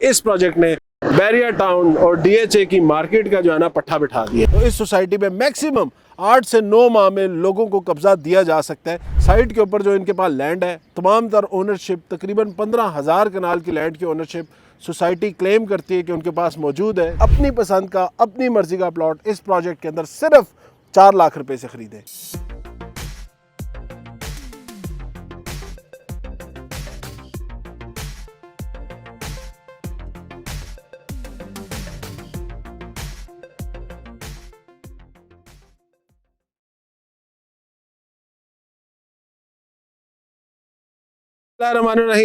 इस प्रोजेक्ट ने बैरिया टाउन और डीएचए की मार्केट का जो है ना पट्टा बिठा दिया। तो इस सोसाइटी में मैक्सिमम 8 से 9 माह में लोगों को कब्जा दिया जा सकता है। साइट के ऊपर जो इनके पास लैंड है, तमाम तर ओनरशिप, तकरीबन 15,000 कनाल की लैंड की ओनरशिप सोसाइटी क्लेम करती है कि उनके पास मौजूद है। अपनी पसंद का, अपनी मर्जी का प्लॉट इस प्रोजेक्ट के अंदर सिर्फ 4 लाख रुपए से खरीदें।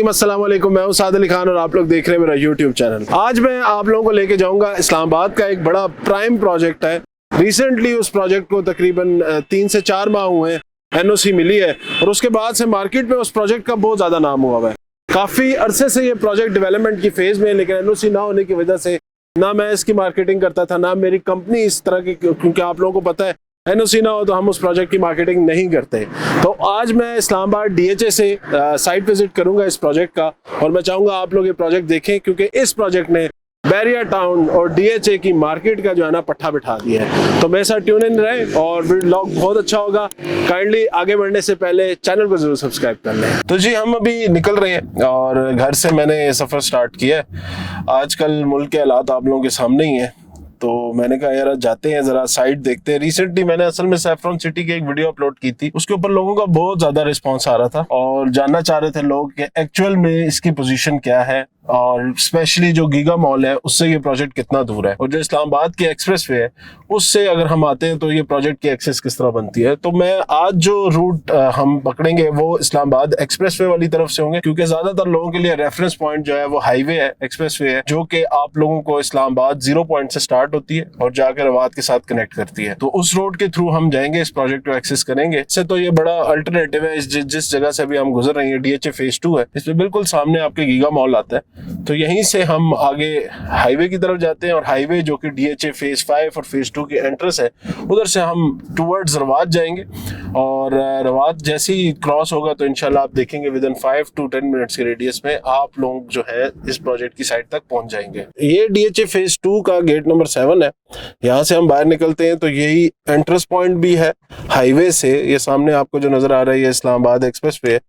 अस्सलाम वालेकुम, मैं हूं साद अली खान और आप लोग देख रहे हैं मेरा यूट्यूब चैनल। आज मैं आप लोगों को लेके जाऊंगा इस्लामाबाद का एक बड़ा प्राइम प्रोजेक्ट है। रिसेंटली उस प्रोजेक्ट को तकरीबन 3 से 4 माह हुए एनओसी मिली है और उसके बाद से मार्केट में उस प्रोजेक्ट का बहुत ज़्यादा नाम हुआ है। काफ़ी अरसे से ये प्रोजेक्ट डेवलपमेंट की फेज़ में है, लेकिन एनओसी ना होने की वजह से ना मैं इसकी मार्केटिंग करता था, ना मेरी कंपनी इस तरह की, क्योंकि आप लोगों को पता है एनओसी ना हो तो हम उस प्रोजेक्ट की मार्केटिंग नहीं करते। तो आज मैं इस्लामाबाद डीएचए से साइट विजिट करूंगा इस प्रोजेक्ट का और मैं चाहूंगा आप लोग ये प्रोजेक्ट देखें, क्योंकि इस प्रोजेक्ट ने बैरिया टाउन और डीएचए की मार्केट का जो है ना पट्टा बिठा दिया है। तो मेरे साथ ट्यून इन रहे और व्लॉग बहुत अच्छा होगा। काइंडली आगे बढ़ने से पहले चैनल को जरूर सब्सक्राइब कर लें। तो जी, हम अभी निकल रहे हैं और घर से मैंने ये सफ़र स्टार्ट किया है। आजकल मुल्क के हालात आप लोगों के सामने ही हैं, तो मैंने कहा यार जाते हैं, जरा साइट देखते हैं। रिसेंटली मैंने असल में सैफरॉन सिटी की एक वीडियो अपलोड की थी, उसके ऊपर लोगों का बहुत ज्यादा रिस्पांस आ रहा था और जानना चाह रहे थे लोग कि एक्चुअल में इसकी पोजीशन क्या है और स्पेशली जो गीगा मॉल है उससे ये प्रोजेक्ट कितना दूर है और जो इस्लामाबाद की एक्सप्रेसवे है उससे अगर हम आते हैं तो ये प्रोजेक्ट की एक्सेस किस तरह बनती है। तो मैं आज जो रूट हम पकड़ेंगे वो इस्लामाबाद एक्सप्रेसवे वाली तरफ से होंगे, क्योंकि ज्यादातर लोगों के लिए रेफरेंस पॉइंट जो है वो हाईवे है, एक्सप्रेसवे है, जो कि आप लोगों को इस्लामाबाद 0 पॉइंट से स्टार्ट होती है और जाकर रवात के साथ कनेक्ट करती है। तो उस रोड के थ्रू हम जाएंगे, इस प्रोजेक्ट को एक्सेस करेंगे। इससे तो ये बड़ा अल्टरनेटिव है। जिस जगह से अभी हम गुजर रहे हैं डीएचए फेज 2 है, इसमें बिल्कुल सामने आपके गीगा मॉल आता है। तो यहीं से हम आगे हाईवे की तरफ जाते हैं और हाईवे जो कि डीएचए फेज 5 और फेज 2 की एंट्रेंस है, उधर से हम टुवर्ड्स रवात जाएंगे और रवात जैसे ही क्रॉस होगा तो इंशाल्लाह आप देखेंगे विदिन 5 to 10 मिनट्स के रेडियस में आप लोग जो है इस प्रोजेक्ट की साइड तक पहुंच जाएंगे। ये डीएचए फेज 2 का गेट नंबर 7 है। यहाँ से हम बाहर निकलते हैं तो यही एंट्रेंस पॉइंट भी है हाईवे से। ये सामने आपको जो नजर आ रही है इस्लामाबाद एक्सप्रेसवे है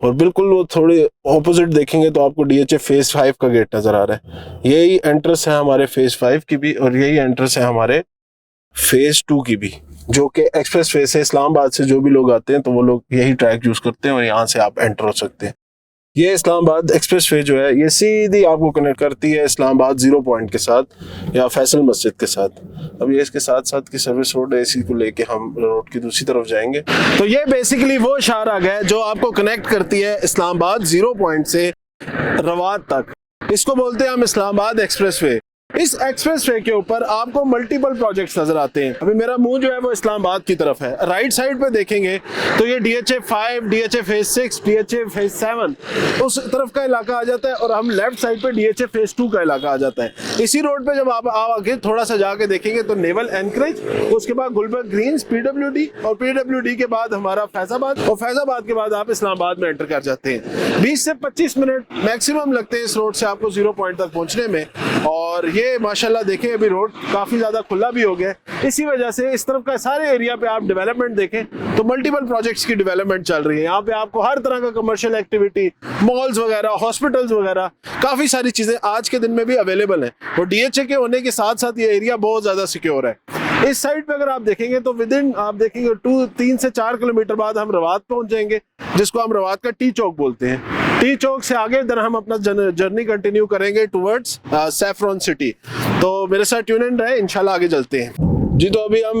और बिल्कुल वो थोड़ी ऑपोजिट देखेंगे तो आपको डीएचए फेज 5 का गेट नजर आ रहा है। यही एंट्रेंस है हमारे फेज 5 की भी और यही एंट्रेंस है हमारे फेज 2 की भी, जो कि एक्सप्रेस वे से इस्लामाबाद से जो भी लोग आते हैं तो वो लोग यही ट्रैक यूज करते हैं और यहाँ से आप एंटर हो सकते हैं। ये इस्लामाबाद एक्सप्रेस वे जो है ये सीधी आपको कनेक्ट करती है इस्लामाबाद 0 पॉइंट के साथ या फैसल मस्जिद के साथ। अब ये इसके साथ साथ की सर्विस रोड है, इसी को लेके हम रोड की दूसरी तरफ जाएंगे। तो ये बेसिकली वो शाहराह है जो आपको कनेक्ट करती है इस्लामाबाद 0 पॉइंट से रवात तक। इसको बोलते हैं हम इस्लामाबाद एक्सप्रेस वे। इस एक्सप्रेसवे के ऊपर आपको मल्टीपल प्रोजेक्ट्स नजर आते हैं। अभी मेरा मुंह जो है वो इस्लामाबाद की तरफ है। राइट साइड पे देखेंगे तो ये DHA 5, DHA phase 6, DHA phase 7 उस तरफ का इलाका आ जाता है और हम लेफ्ट साइड पे डीएचए फेज 2 का इलाका आ जाता है। इसी रोड पे जब आप आगे थोड़ा सा जाके देखेंगे तो नेवल एनकरेज, उसके बाद गुलबर्ग ग्रीन्स, पीडब्ल्यूडी और पीडब्ल्यूडी के बाद हमारा फैजाबाद और फैजाबाद के बाद आप इस्लामाबाद में एंटर कर जाते हैं। 20 से 25 मिनट मैक्सिमम लगते हैं इस रोड से आपको 0 पॉइंट तक पहुंचने में। और ये माशाल्लाह देखें अभी रोड काफी ज्यादा खुला भी हो गया। इसी वजह से इस तरफ का सारे एरिया पे आप डेवलपमेंट देखें तो मल्टीपल प्रोजेक्ट्स की डेवलपमेंट चल रही है। यहाँ पे आपको हर तरह का कमर्शियल एक्टिविटी, मॉल्स वगैरह, हॉस्पिटल्स वगैरह, काफी सारी चीजें आज के दिन में भी अवेलेबल है। और डीएचए के होने के साथ साथ ये एरिया बहुत ज्यादा सिक्योर है। इस साइड पे अगर आप देखेंगे तो विदिन आप देखेंगे 3 से 4 किलोमीटर बाद हम रवात पहुंच जाएंगे, जिसको हम रवात का टी चौक बोलते हैं। टी चौक से आगे इधर हम अपना जर्नी कंटिन्यू करेंगे टुवर्ड्स सैफरॉन सिटी। तो मेरे साथ ट्यून इन रहे, इंशाल्लाह आगे चलते हैं। जी, तो अभी हम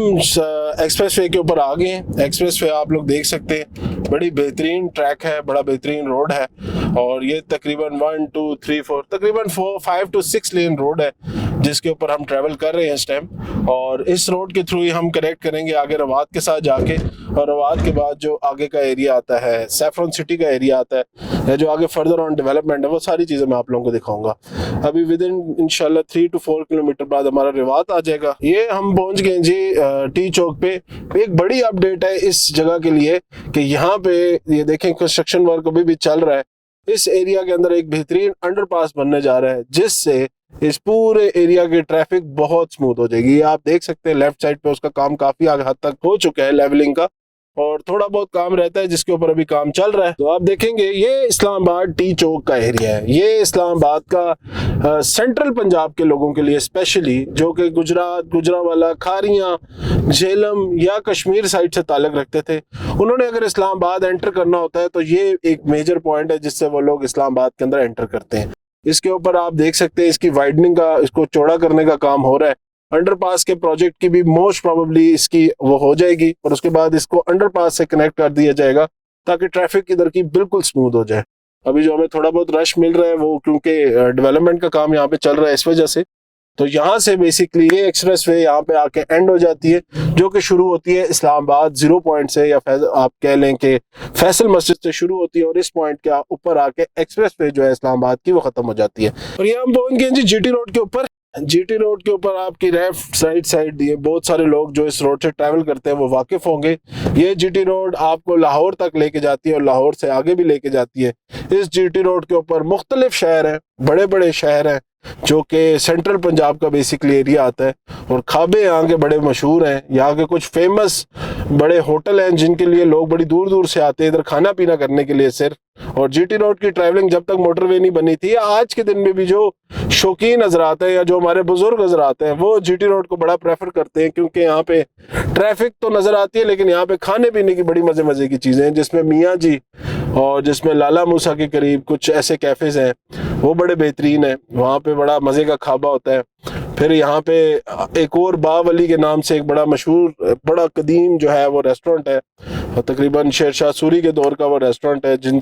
एक्सप्रेसवे के ऊपर आ गए हैं। एक्सप्रेसवे आप लोग देख सकते हैं, बड़ी बेहतरीन ट्रैक है, बड़ा बेहतरीन रोड है और ये तकरीबन 1 2 3 4 तकरीबन 5 to 6 लेन रोड है जिसके ऊपर हम ट्रैवल कर रहे हैं इस टाइम। और इस रोड के थ्रू ही हम कनेक्ट करेंगे आगे रवात के साथ जाके, और रवात के बाद जो आगे का एरिया आता है, सैफरॉन सिटी का एरिया आता है, या जो आगे फर्दर ऑन डेवलपमेंट है, वो सारी चीज़ें मैं आप लोगों को दिखाऊंगा। अभी विद इन इंशाल्लाह 3 to 4 किलोमीटर बाद हमारा रवात आ जाएगा। ये हम पहुंच गए जी टी चौक पे। एक बड़ी अपडेट है इस जगह के लिए कि यहाँ पे ये देखें कंस्ट्रक्शन वर्क अभी भी चल रहा है इस एरिया के अंदर एक बेहतरीन अंडरपास बनने जा रहा है, जिससे इस पूरे एरिया की ट्रैफिक बहुत स्मूथ हो जाएगी। आप देख सकते हैं लेफ्ट साइड पे उसका काम काफी आगे हद तक हो चुका है लेवलिंग का, और थोड़ा बहुत काम रहता है जिसके ऊपर अभी काम चल रहा है। तो आप देखेंगे ये इस्लामाबाद टी चौक का एरिया है। ये इस्लामाबाद का सेंट्रल पंजाब के लोगों के लिए स्पेशली, जो कि गुजरात, गुजरांवाला, खारियां, झेलम या कश्मीर साइड से ताल्लुक रखते थे, उन्होंने अगर इस्लामाबाद एंटर करना होता है तो ये एक मेजर पॉइंट है जिससे वो लोग इस्लामाबाद के अंदर एंटर करते हैं। इसके ऊपर आप देख सकते हैं इसकी वाइडनिंग का, इसको चौड़ा करने का काम हो रहा है। अंडरपास के प्रोजेक्ट की भी मोस्ट प्रोबेबली इसकी वो हो जाएगी, और उसके बाद इसको अंडरपास से कनेक्ट कर दिया जाएगा ताकि ट्रैफिक इधर की बिल्कुल स्मूथ हो जाए। अभी जो हमें थोड़ा बहुत रश मिल रहा है वो क्योंकि डेवलपमेंट का काम यहाँ पे चल रहा है इस वजह से। तो यहाँ से बेसिकली ये एक्सप्रेस वे यहाँ पे आके एंड हो जाती है, जो कि शुरू होती है इस्लामाबाद 0 पॉइंट से, या आप कह लें कि फैसल मस्जिद से शुरू होती है, और इस पॉइंट के ऊपर आके एक्सप्रेस वे जो है इस्लामाबाद की वो खत्म हो जाती है। और ये हम पहुंच गए जी जीटी रोड के ऊपर। जीटी रोड के ऊपर आपकी लेफ्ट साइड दिए, बहुत सारे लोग जो इस रोड से ट्रैवल करते हैं वो वाकिफ होंगे। ये जीटी रोड आपको लाहौर तक लेके जाती है और लाहौर से आगे भी लेके जाती है। इस जीटी रोड के ऊपर मुख्तलिफ शहर हैं, बड़े बड़े शहर हैं, जो कि सेंट्रल पंजाब का बेसिकली एरिया आता है, और खाबे यहाँ के बड़े मशहूर हैं। यहाँ के कुछ फेमस बड़े होटल हैं जिनके लिए लोग बड़ी दूर दूर से आते हैं इधर खाना पीना करने के लिए सिर्फ। और जीटी रोड की ट्रैवलिंग जब तक मोटरवे नहीं बनी थी, आज के दिन में भी जो शौकीन हजरात हैं या जो हमारे बुजुर्ग हजरात हैं वो जीटी रोड को बड़ा प्रेफर करते हैं, क्योंकि यहाँ पे ट्रैफिक तो नजर आती है लेकिन यहाँ पे खाने पीने की बड़ी मजे मजे की चीजें हैं, जिसमें मियाँ जी और जिसमें लाला मूसा के करीब कुछ ऐसे कैफेज हैं वो बड़े बेहतरीन है। वहाँ पे बड़ा मजे का खाबा होता है। फिर यहाँ पे एक और बावली के नाम से एक बड़ा मशहूर बड़ा कदीम जो है वो रेस्टोरेंट है, और तकरीबन शेरशाह सूरी के दौर का वो रेस्टोरेंट है, जिन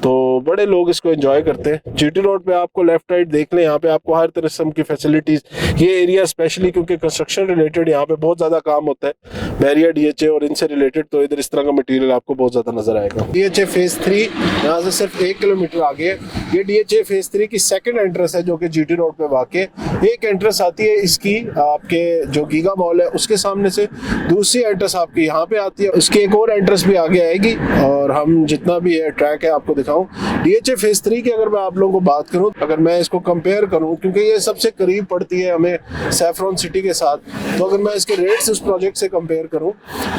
तो बड़े लोग इसको एंजॉय करते हैं। जीटी रोड पे आपको लेफ्ट राइट देख लें, यहाँ पे आपको हर किस्म की फैसिलिटीज, ये एरिया स्पेशली क्योंकि कंस्ट्रक्शन रिलेटेड यहाँ पे बहुत ज्यादा काम होता है, बैरियर डीएचए और इनसे रिलेटेड, तो इधर इस तरह का मटेरियल आपको बहुत ज्यादा नजर आएगा। डीएचए फेज 3 यहाँ से सिर्फ 1 किलोमीटर आगे है। ये डीएचए फेज 3 की सेकंड एंट्रेंस है जो कि जीटी रोड पे वाक़। एक एंट्रेंस आती है इसकी आपके जो गीगा मॉल है उसके सामने से, दूसरी एंट्रेंस आपकी यहाँ पे आती है, उसकी एक और एंट्रेंस भी आगे आएगी, और हम जितना भी है ट्रैक है आपको दिखाऊं। डीएचए फेज 3 की अगर मैं आप लोगों को बात करूं, अगर मैं इसको कंपेयर करूं, क्योंकि ये सबसे करीब पड़ती है हमें सैफरॉन सिटी के साथ, तो अगर मैं इसके रेट्स उस प्रोजेक्ट से कंपेयर करूं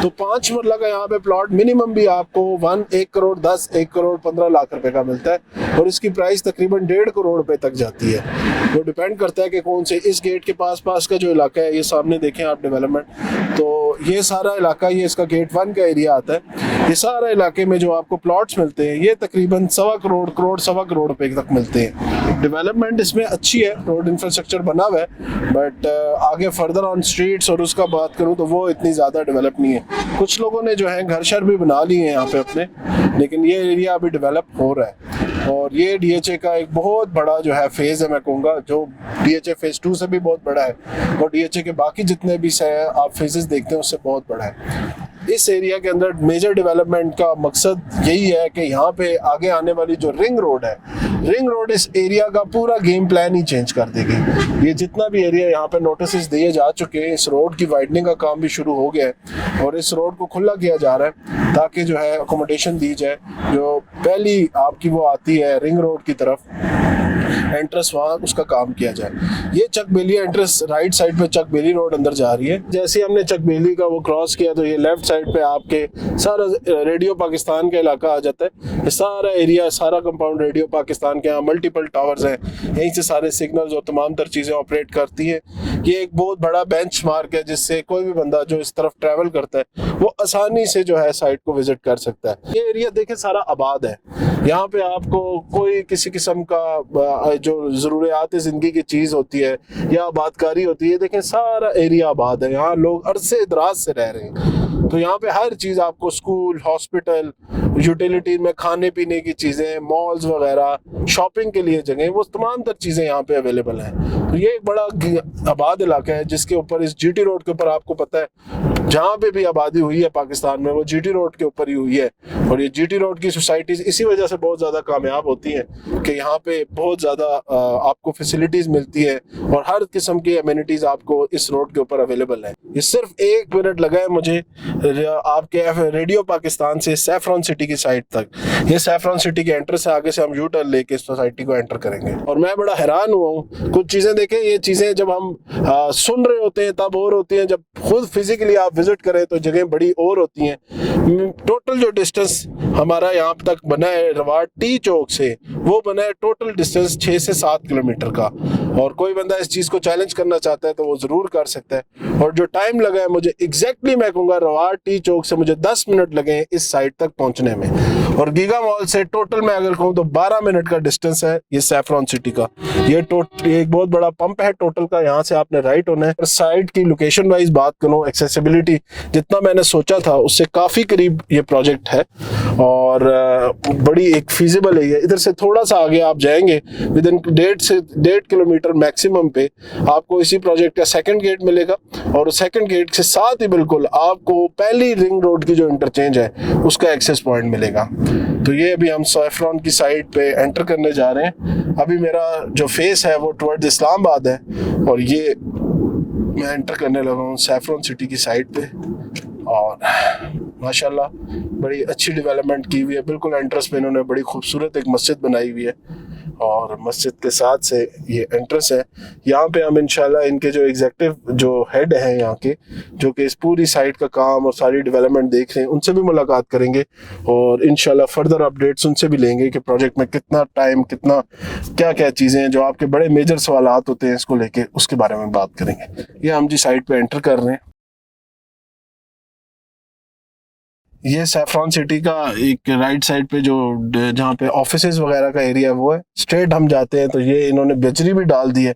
तो 5 मरला का यहाँ पे प्लॉट मिनिमम भी आपको 1 करोड़ 10, 1 करोड़ 15 लाख रुपए का मिलता है, और इसकी प्राइस तकरीबन 1.5 करोड़ रुपए तक जाती है। वो डिपेंड करता है कि कौन से, इस गेट के पास का जो इलाका है, ये सामने देखें आप डेवलपमेंट, तो ये सारा इलाका, ये इसका गेट 1 का एरिया आता है। ये सारा इलाके में जो आपको प्लॉट्स मिलते हैं ये तकरीबन 1.25 करोड़ 1.25 करोड़ रुपए तक मिलते हैं। डेवलपमेंट इसमें अच्छी है, रोड इंफ्रास्ट्रक्चर बना हुआ है, बट आगे फर्दर ऑन स्ट्रीट्स और उसका बात करूं तो वो इतनी ज़्यादा डेवलप नहीं है। कुछ लोगों ने जो है घर शहर भी बना लिए हैं यहाँ पे अपने, लेकिन ये एरिया अभी डेवलप हो रहा है। और ये डीएचए का एक बहुत बड़ा जो है फेज है, मैं कहूँगा, जो डीएचए फेज 2 से भी बहुत बड़ा है, और डीएचए के बाकी जितने भी आप फेजेस देखते हैं उससे बहुत बड़ा है। इस एरिया के अंदर मेजर डेवलपमेंट का मकसद यही है कि यहाँ पे आगे आने वाली जो रिंग रोड है, रिंग रोड इस एरिया का पूरा गेम प्लान ही चेंज कर देगी। ये जितना भी एरिया यहाँ पे नोटिस दिए जा चुके हैं, इस रोड की वाइडनिंग का काम भी शुरू हो गया है, और इस रोड को खुला किया जा रहा है ताकि जो है अकोमोडेशन दी जाए। जो पहली आपकी वो आती है रिंग रोड की तरफ एंट्रेंस, वहाँ उसका काम किया जाए। ये चकबेली एंट्रेंस राइट साइड पे चकबेली रोड अंदर जा रही है। जैसे ही हमने चकबेली का वो क्रॉस किया तो ये लेफ्ट साइड पे आपके सारा रेडियो पाकिस्तान का इलाका आ जाता है। ये सारा एरिया, सारा कंपाउंड रेडियो पाकिस्तान के, यहाँ मल्टीपल टावर्स हैं, यहीं से सारे सिग्नल्स और तमाम तर चीज़ें ऑपरेट करती हैं। ये एक बहुत बड़ा बेंचमार्क है जिससे कोई भी बंदा जो इस तरफ ट्रैवल करता है वो आसानी से जो है साइट को विजिट कर सकता है। ये एरिया देखें सारा आबाद है, यहाँ पे आपको कोई किसी किस्म का जो ज़रूरियात ज़िंदगी की चीज़ होती है या आबादकारी होती है, देखें सारा एरिया आबाद है, यहाँ लोग अरसे दराज से रह रहे हैं। तो यहाँ पे हर चीज़ आपको, स्कूल, हॉस्पिटल, यूटिलिटी में खाने पीने की चीज़ें, मॉल्स वगैरह, शॉपिंग के लिए जगह, वो तमाम तर चीज़ें यहाँ पे अवेलेबल हैं। तो ये एक बड़ा आबाद इलाका है जिसके ऊपर, इस जीटी रोड के ऊपर आपको पता है जहाँ पे भी आबादी हुई है पाकिस्तान में वो जीटी रोड के ऊपर ही हुई है। और ये जीटी रोड की सोसाइटीज इसी वजह से बहुत ज़्यादा कामयाब होती हैं कि यहाँ पे बहुत ज़्यादा आपको फैसिलिटीज़ मिलती है और हर किस्म की एमिनिटीज़ आपको इस रोड के ऊपर अवेलेबल है। ये सिर्फ 1 मिनट लगा है मुझे आपके रेडियो पाकिस्तान से सैफरॉन सिटी की साइड तक। ये सैफरॉन सिटी के एंटर से आगे से हम यू टर्न लेके इस सोसाइटी को एंटर करेंगे। और मैं बड़ा हैरान हुआ हूँ, कुछ चीज़ें देखें, ये चीज़ें जब हम सुन रहे होते हैं तब और होती हैं, जब खुद फिजिकली आप विजिट करें तो जगह बड़ी और होती हैं। टोटल जो डिस्टेंस हमारा यहाँ तक बना है रवाट टी चौक से, वो बना है टोटल डिस्टेंस 6 से 7 किलोमीटर का। और कोई बंदा इस चीज़ को चैलेंज करना चाहता है तो वो ज़रूर कर सकता है। और जो टाइम लगा है मुझे एग्जैक्टली मैं कहूँगा रवाट टी चौक से मुझे 10 मिनट लगे हैं इस साइड तक पहुँचने में। और गीगा मॉल से टोटल मैं अगर कहूँ तो 12 मिनट का डिस्टेंस है ये सैफरॉन सिटी का। ये एक बहुत बड़ा पंप है टोटल का, यहाँ से आपने राइट होना है। साइड की लोकेशन वाइज बात करूँ, एक्सेसिबिलिटी जितना मैंने सोचा था उससे काफ़ी करीब ये प्रोजेक्ट है और बड़ी एक फीजिबल है। इधर से थोड़ा सा आगे आप जाएंगे विद इन 1.5 किलोमीटर मैक्सिमम पे आपको इसी प्रोजेक्ट का सेकंड गेट मिलेगा। और सेकंड गेट से साथ ही बिल्कुल आपको पहली रिंग रोड की जो इंटरचेंज है उसका एक्सेस पॉइंट मिलेगा। तो ये अभी हम सैफरॉन की साइड पे एंटर करने जा रहे हैं। अभी मेरा जो फेस है वो टुवर्ड्स इस्लामाबाद है और ये मैं एंटर करने लगा हूँ सैफरॉन सिटी की साइड पे। और माशाल्लाह बड़ी अच्छी डेवलपमेंट की हुई है। बिल्कुल एंट्रेंस पे इन्होंने बड़ी खूबसूरत एक मस्जिद बनाई हुई है और मस्जिद के साथ से ये एंट्रेंस है। यहाँ पे हम इंशाल्लाह इनके जो एग्जीक्यूटिव जो हेड हैं यहाँ के, जो कि इस पूरी साइट का काम और सारी डेवलपमेंट देख रहे हैं, उनसे भी मुलाकात करेंगे और इंशाल्लाह फर्दर अपडेट्स उनसे भी लेंगे कि प्रोजेक्ट में कितना टाइम, कितना क्या क्या चीज़ें हैं जो आपके बड़े मेजर सवालात होते हैं इसको लेके, उसके बारे में बात करेंगे। ये हम जी साइट पे एंटर कर रहे हैं। ये सैफरॉन सिटी का एक राइट साइड पे जो जहाँ पे ऑफिसेज वगैरह का एरिया वो है। स्ट्रेट हम जाते हैं तो ये इन्होंने बजरी भी डाल दी है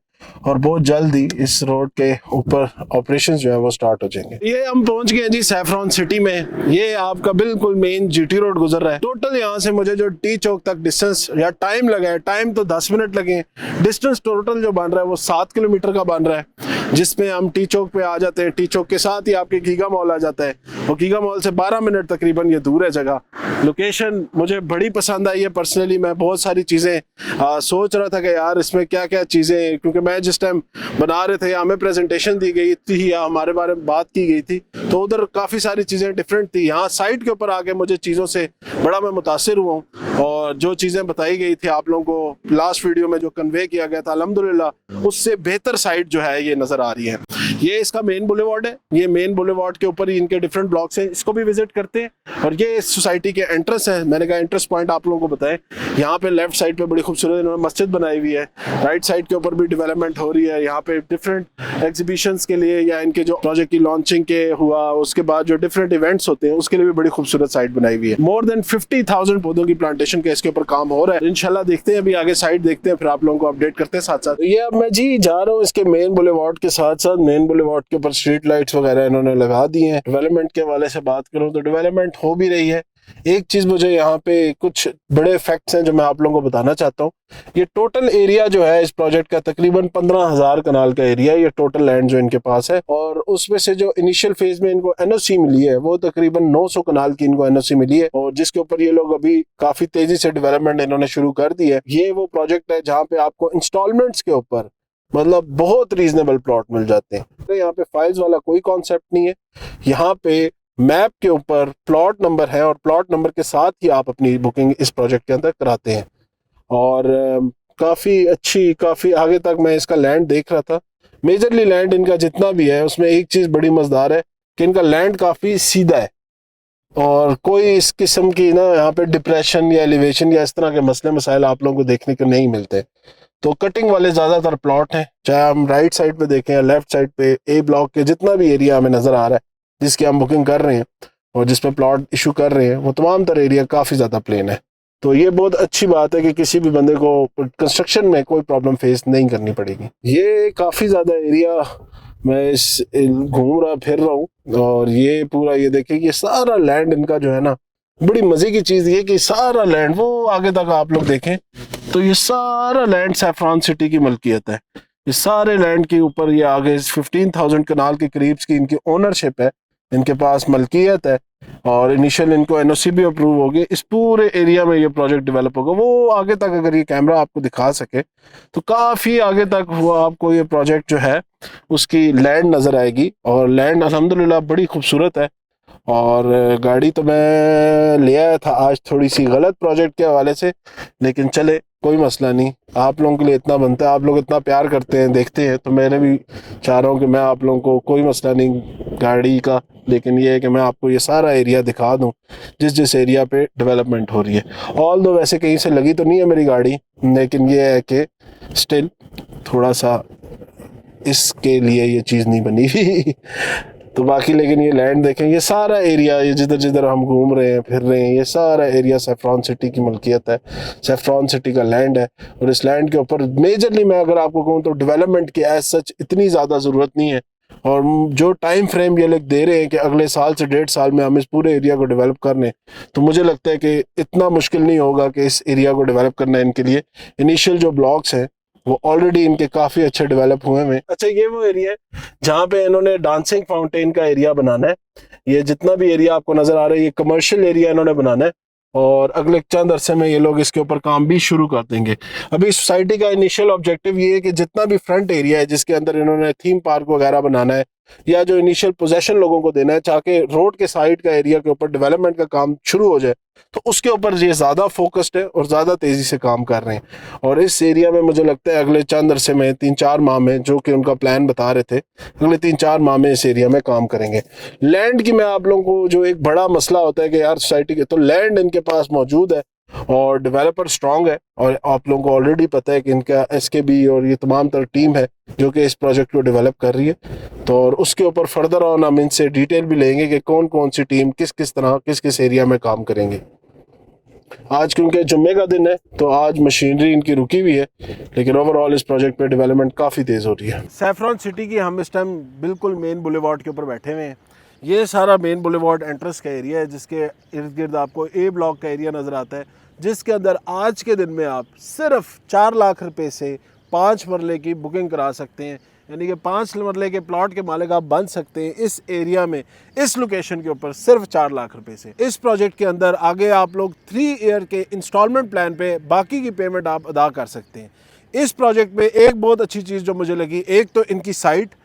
और बहुत जल्द ही इस रोड के ऊपर ऑपरेशंस जो है वो स्टार्ट हो जाएंगे। ये हम पहुंच गए जी सैफरॉन सिटी में। ये आपका बिल्कुल मेन जीटी रोड गुजर रहा है। टोटल यहाँ से मुझे जो टी चौक तक डिस्टेंस या टाइम लगा है, टाइम तो 10 मिनट लगे हैं। डिस्टेंस टोटल जो बन रहा है वो 7 किलोमीटर का बन रहा है, जिसमें हम टी चौक पे आ जाते हैं। टी चौक के साथ ही आपके गीगा मॉल आ जाता है और गीगा मॉल से 12 मिनट तकरीबन ये दूर है जगह। लोकेशन मुझे बड़ी पसंद आई है पर्सनली। मैं बहुत सारी चीज़ें सोच रहा था कि यार इसमें क्या क्या चीज़ें, क्योंकि मैं जिस टाइम बना रहे थे हमें प्रेजेंटेशन दी गई थी या हमारे बारे में बात की गई थी तो उधर काफ़ी सारी चीज़ें डिफरेंट थी। यहाँ साइट के ऊपर आके मुझे चीज़ों से बड़ा मैं मुतासिर हुआ हूँ और जो चीज़ें बताई गई थी आप लोगों को लास्ट वीडियो में जो कन्वे किया गया था अल्हम्दुलिल्लाह उससे बेहतर साइट जो है ये नज़र आ रही है। ये इसका मेन बुलेवार्ड है। ये मेन बुलेवार्ड के ऊपर ही इनके डिफरेंट ब्लॉक्स हैं, इसको भी विजिट करते हैं। और ये इस सोसाइटी के एंट्रेंस है। मैंने कहा एंट्रेंस पॉइंट आप लोगों को बताएं। यहाँ पे लेफ्ट साइड पे बड़ी खूबसूरत इन्होंने मस्जिद बनाई हुई है। राइट साइड के ऊपर भी डेवलपमेंट हो रही है। यहाँ पे डिफरेंट एग्जीबिशंस के लिए या इनके जो प्रोजेक्ट की लॉन्चिंग के हुआ उसके बाद जो डिफरेंट इवेंट्स होते हैं उसके लिए भी बड़ी खूबसूरत साइट बनाई हुई है। मोर देन 50,000 पौधों की प्लांटेशन के इसके ऊपर काम हो रहा है। इंशाल्लाह देखते हैं, अभी आगे साइट देखते हैं, फिर आप लोगों को अपडेट करते हैं साथ साथ। ये अब मैं जी जा रहा हूँ इसके मेन बुलेवार्ड के साथ साथ। मेन बुलेवार्ड के ऊपर स्ट्रीट लाइट्स वगैरह इन्होंने लगा दी हैं। डेवलपमेंट के हवाले से बात करूँ तो डेवलपमेंट हो भी रही है। एक चीज मुझे यहाँ पे कुछ बड़े फैक्ट्स हैं जो मैं आप लोगों को बताना चाहता हूँ। ये टोटल एरिया जो है इस प्रोजेक्ट का तकरीबन 15,000 कनाल का एरिया है। ये टोटल लैंड जो इनके पास है और उसमें से जो इनिशियल फेज में इनको एनओसी मिली है वो तकरीबन 900 कनाल की इनको एनओसी मिली है और जिसके ऊपर ये लोग अभी काफी तेजी से डेवलपमेंट इन्होंने शुरू कर दी है। ये वो प्रोजेक्ट है जहाँ पे आपको इंस्टॉलमेंट्स के ऊपर मतलब बहुत रीजनेबल प्लॉट मिल जाते हैं। तो यहाँ पे फाइल्स वाला कोई कॉन्सेप्ट नहीं है। यहाँ पे मैप के ऊपर प्लॉट नंबर है और प्लॉट नंबर के साथ ही आप अपनी बुकिंग इस प्रोजेक्ट के अंदर कराते हैं। और काफ़ी अच्छी, काफ़ी आगे तक मैं इसका लैंड देख रहा था। मेजरली लैंड इनका जितना भी है उसमें एक चीज़ बड़ी मज़ेदार है कि इनका लैंड काफ़ी सीधा है और कोई इस किस्म की ना यहाँ पे डिप्रेशन या एलिवेशन या इस तरह के मसले मसाइल आप लोगों को देखने को नहीं मिलते। तो कटिंग वाले ज़्यादातर प्लॉट हैं, चाहे हम राइट साइड पे देखें या लेफ्ट साइड पे। ए ब्लॉक के जितना भी एरिया हमें नज़र आ रहा है जिसकी हम बुकिंग कर रहे हैं और जिसमें प्लॉट इशू कर रहे हैं वो तमाम तर एरिया काफ़ी ज़्यादा प्लेन है। तो ये बहुत अच्छी बात है कि किसी भी बंदे को कंस्ट्रक्शन में कोई प्रॉब्लम फेस नहीं करनी पड़ेगी। ये काफ़ी ज़्यादा एरिया मैं इस घूम रहा फिर रहा हूँ और ये पूरा ये देखिए ये सारा लैंड इनका जो है ना, बड़ी मज़े की चीज़ ये कि सारा लैंड वो आगे तक आप लोग देखें तो ये सारा लैंड सैफरॉन सिटी की मलकियत है। ये सारे लैंड के ऊपर ये आगे 15,000 कनाल के करीब की इनकी ओनरशिप है। इनके पास मलकियत है और इनिशियल इनको एनओसी भी अप्रूव होगी। इस पूरे एरिया में ये प्रोजेक्ट डेवलप होगा। वो आगे तक अगर ये कैमरा आपको दिखा सके तो काफ़ी आगे तक वो आपको ये प्रोजेक्ट जो है उसकी लैंड नज़र आएगी, और लैंड अल्हम्दुलिल्लाह बड़ी खूबसूरत है। और गाड़ी तो मैं ले आया था आज थोड़ी सी गलत प्रोजेक्ट के हवाले से, लेकिन चले कोई मसला नहीं। आप लोगों के लिए इतना बनता है, आप लोग इतना प्यार करते हैं, देखते हैं, तो मैंने भी चाह रहा हूँ कि मैं आप लोगों को, कोई मसला नहीं गाड़ी का, लेकिन ये है कि मैं आपको ये सारा एरिया दिखा दूँ जिस जिस एरिया पे डेवलपमेंट हो रही है। ऑल दो वैसे कहीं से लगी तो नहीं है मेरी गाड़ी, लेकिन ये है कि स्टिल थोड़ा सा इसके लिए ये चीज़ नहीं बनी हुई तो बाकी लेकिन ये लैंड देखें, ये सारा एरिया, ये जिधर जिधर हम घूम रहे हैं फिर रहे हैं, ये सारा एरिया सैफरॉन सिटी की मलकियत है, सैफरॉन सिटी का लैंड है। और इस लैंड के ऊपर मेजरली मैं अगर आपको कहूँ तो डेवलपमेंट की एज सच इतनी ज़्यादा ज़रूरत नहीं है। और जो टाइम फ्रेम ये लोग दे रहे हैं कि अगले साल से 1.5 साल में हम इस पूरे एरिया को डेवलप कर लें, तो मुझे लगता है कि इतना मुश्किल नहीं होगा कि इस एरिया को डेवलप करना। इनके लिए इनिशियल जो ब्लॉक्स हैं वो ऑलरेडी इनके काफ़ी अच्छे डेवलप हुए हैं। अच्छा, ये वो एरिया है जहाँ पे इन्होंने डांसिंग फाउंटेन का एरिया बनाना है। ये जितना भी एरिया आपको नज़र आ रहा है ये कमर्शियल एरिया इन्होंने बनाना है, और अगले चंद अरसे में ये लोग इसके ऊपर काम भी शुरू कर देंगे। अभी सोसाइटी का इनिशियल ऑब्जेक्टिव ये है कि जितना भी फ्रंट एरिया है जिसके अंदर इन्होंने थीम पार्क वगैरह बनाना है या जो इनिशियल पोजेशन लोगों को देना है, ताकि रोड के साइड का एरिया के ऊपर डेवलपमेंट का काम शुरू हो जाए, तो उसके ऊपर ये ज़्यादा फोकस्ड है और ज़्यादा तेज़ी से काम कर रहे हैं। और इस एरिया में मुझे लगता है अगले चंद अरसे में 3-4 माह में, जो कि उनका प्लान बता रहे थे, अगले 3-4 माह में इस एरिया में काम करेंगे। लैंड की मैं आप लोगों को, जो एक बड़ा मसला होता है कि यार सोसाइटी के, तो लैंड इनके पास मौजूद है और डेवलपर स्ट्रांग है, और आप लोगों को ऑलरेडी पता है कि इनका एसकेबी और ये तमाम तरह टीम है जो कि इस प्रोजेक्ट को डेवलप कर रही है। तो और उसके ऊपर फर्दर ऑन हम इनसे डिटेल भी लेंगे कि कौन कौन सी टीम किस किस तरह किस किस एरिया में काम करेंगे। आज क्योंकि जुम्मे का दिन है तो आज मशीनरी इनकी रुकी हुई है, लेकिन ओवरऑल इस प्रोजेक्ट पे डेवलपमेंट काफ़ी तेज़ हो रही है। सैफरॉन सिटी की हम इस टाइम बिल्कुल मेन बुलेवार्ड के ऊपर बैठे हुए हैं। ये सारा मेन बुलेवार्ड एंट्रेंस का एरिया है, जिसके इर्द गिर्द आपको ए ब्लॉक का एरिया नज़र आता है, जिसके अंदर आज के दिन में आप सिर्फ 4 लाख रुपए से 5 मरले की बुकिंग करा सकते हैं। यानी कि 5 मरले के प्लॉट के मालिक आप बन सकते हैं इस एरिया में, इस लोकेशन के ऊपर सिर्फ 4 लाख रुपए से। इस प्रोजेक्ट के अंदर आगे आप लोग 3 ईयर के इंस्टॉलमेंट प्लान पे बाकी की पेमेंट आप अदा कर सकते हैं। इस प्रोजेक्ट में एक बहुत अच्छी चीज़ जो मुझे लगी, एक तो इनकी साइट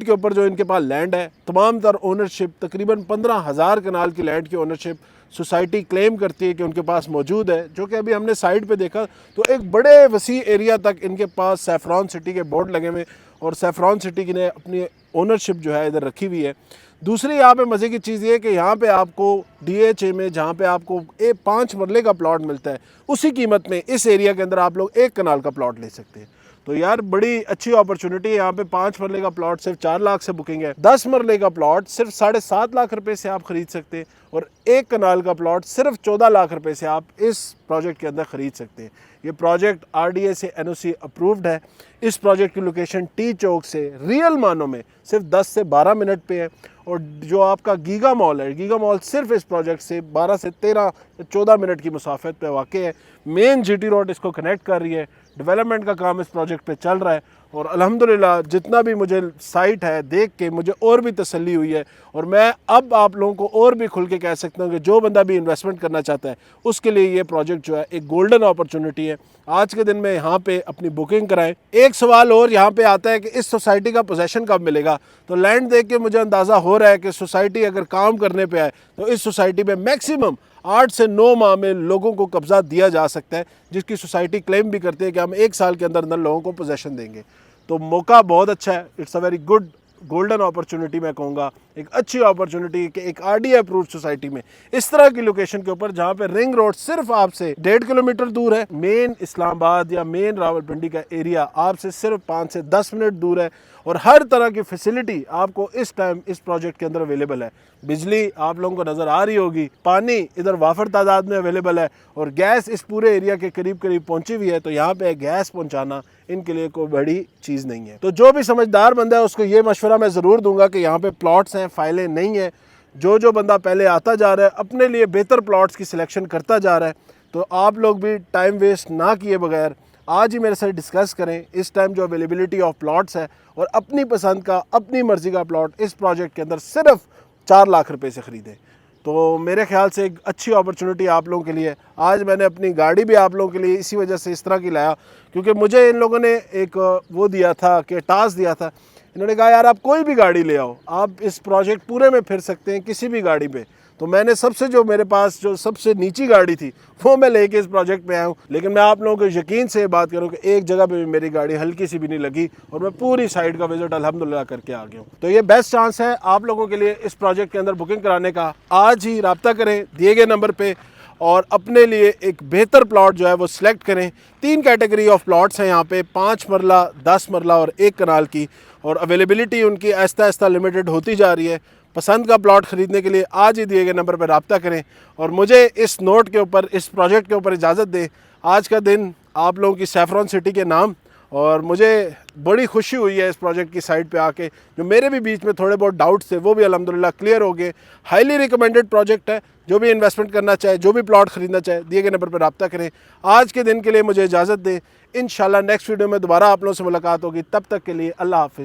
के ऊपर जो इनके पास लैंड है, तमाम तर ओनरशिप, तकरीबन 15,000 कनाल की लैंड की ओनरशिप सोसाइटी क्लेम करती है कि उनके पास मौजूद है। जो कि अभी हमने साइट पे देखा तो एक बड़े वसी एरिया तक इनके पास सैफरॉन सिटी के बोर्ड लगे हुए, और सैफरॉन सिटी की ने अपनी ओनरशिप जो है इधर रखी हुई है। दूसरी यहाँ पे मज़े की चीज़ ये है कि यहाँ पे आपको DHA में, जहाँ पे आपको 5 मरले का प्लॉट मिलता है, उसी कीमत में इस एरिया के अंदर आप लोग 1 कनाल का प्लॉट ले सकते हैं। तो यार बड़ी अच्छी अपॉर्चुनिटी है। यहाँ पे 5 मरले का प्लॉट सिर्फ 4 लाख से बुकिंग है, 10 मरले का प्लॉट सिर्फ 7.5 लाख रुपए से आप खरीद सकते हैं, और 1 कनाल का प्लॉट सिर्फ 14 लाख रुपए से आप इस प्रोजेक्ट के अंदर ख़रीद सकते हैं। ये प्रोजेक्ट RDA से NOC अप्रूव्ड है। इस प्रोजेक्ट की लोकेशन टी चौक से रियल मानों में सिर्फ 10 से 12 मिनट पे है, और जो आपका गीगा मॉल है, गीगा मॉल सिर्फ इस प्रोजेक्ट से 12 से 13 या 14 मिनट की मुसाफत पे वाक़ है। मेन GT रोड इसको कनेक्ट कर रही है। डेवलपमेंट का काम इस प्रोजेक्ट पे चल रहा है, और अल्हम्दुलिल्लाह जितना भी मुझे साइट है देख के मुझे और भी तसल्ली हुई है। और मैं अब आप लोगों को और भी खुल के कह सकता हूँ कि जो बंदा भी इन्वेस्टमेंट करना चाहता है उसके लिए ये प्रोजेक्ट जो है एक गोल्डन अपॉर्चुनिटी है। आज के दिन में यहाँ पे अपनी बुकिंग कराएं। एक सवाल और यहाँ पे आता है कि इस सोसाइटी का पोजेसन कब मिलेगा। तो लैंड देख के मुझे अंदाज़ा हो रहा है कि सोसाइटी अगर काम करने पे आए तो इस सोसाइटी में मैक्सिमम 8 से 9 माह में लोगों को कब्जा दिया जा सकता है, जिसकी सोसाइटी क्लेम भी करती है कि हम 1 साल के अंदर अंदर लोगों को पोजेसन देंगे। तो मौका बहुत अच्छा है। It's a very good golden opportunity मैं कहूँगा, एक अच्छी अपॉर्चुनिटी कि एक RDA अप्रूव्ड सोसाइटी में इस तरह की लोकेशन के ऊपर, जहाँ पे रिंग रोड सिर्फ आपसे 1.5 किलोमीटर दूर है, मेन इस्लामाबाद या मेन रावलपिंडी का एरिया आपसे सिर्फ 5 से 10 मिनट दूर है, और हर तरह की फैसिलिटी आपको इस टाइम इस प्रोजेक्ट के अंदर अवेलेबल है। बिजली आप लोगों को नज़र आ रही होगी, पानी इधर वाफर तादाद में अवेलेबल है, और गैस इस पूरे एरिया के करीब करीब पहुंची हुई है। तो यहाँ पे गैस पहुंचाना इनके लिए कोई बड़ी चीज़ नहीं है। तो जो भी समझदार बंदा है उसको ये मशवरा मैं ज़रूर दूंगा कि यहाँ पे प्लॉट्स हैं, फाइलें नहीं है। जो बंदा पहले आता जा रहा है अपने लिए बेहतर प्लॉट्स की सिलेक्शन करता जा रहा है, तो आप लोग भी टाइम वेस्ट ना किए बगैर आज ही मेरे साथ डिस्कस करें इस टाइम जो अवेलेबिलिटी ऑफ प्लॉट्स है, और अपनी पसंद का, अपनी मर्ज़ी का प्लॉट इस प्रोजेक्ट के अंदर सिर्फ 4 लाख रुपए से ख़रीदे। तो मेरे ख्याल से एक अच्छी अपॉर्चुनिटी आप लोगों के लिए। आज मैंने अपनी गाड़ी भी आप लोगों के लिए इसी वजह से इस तरह की लाया, क्योंकि मुझे इन लोगों ने एक वो दिया था कि टास्क दिया था। इन्होंने कहा यार आप कोई भी गाड़ी ले आओ, आप इस प्रोजेक्ट पूरे में फिर सकते हैं किसी भी गाड़ी पे। तो मैंने सबसे जो मेरे पास जो सबसे नीची गाड़ी थी वो मैं लेके इस प्रोजेक्ट पे आया हूँ। लेकिन मैं आप लोगों को यकीन से बात करूँ कि एक जगह पे भी मेरी गाड़ी हल्की सी भी नहीं लगी और मैं पूरी साइड का विजिट अल्हम्दुलिल्लाह करके आ गया हूँ। तो ये बेस्ट चांस है आप लोगों के लिए इस प्रोजेक्ट के अंदर बुकिंग कराने का। आज ही रब्ता करें दिए गए नंबर पर और अपने लिए एक बेहतर प्लॉट जो है वो सिलेक्ट करें। 3 कैटेगरी ऑफ प्लॉट्स हैं यहाँ पे, 5 मरला, 10 मरला और 1 कनाल की, और अवेलेबिलिटी उनकी आहिस्ता आहिस्ता लिमिटेड होती जा रही है। पसंद का प्लॉट ख़रीदने के लिए आज ही दिए गए नंबर पर रब्ता करें और मुझे इस नोट के ऊपर, इस प्रोजेक्ट के ऊपर इजाज़त दें। आज का दिन आप लोगों की सैफरॉन सिटी के नाम, और मुझे बड़ी खुशी हुई है इस प्रोजेक्ट की साइट पे आके। जो मेरे भी बीच में थोड़े बहुत डाउट्स थे वो भी अल्हम्दुलिल्लाह क्लियर हो गए। हाईली रिकमेंडेड प्रोजेक्ट है। जो भी इन्वेस्टमेंट करना चाहे, जो भी प्लॉट ख़रीदना चाहे, दिए गए नंबर पर रब्ता करें। आज के दिन के लिए मुझे इजाज़त दें। इंशाल्लाह नेक्स्ट वीडियो में दोबारा आप लोगों से मुलाकात होगी। तब तक के लिए अल्लाह हाफ़िज़।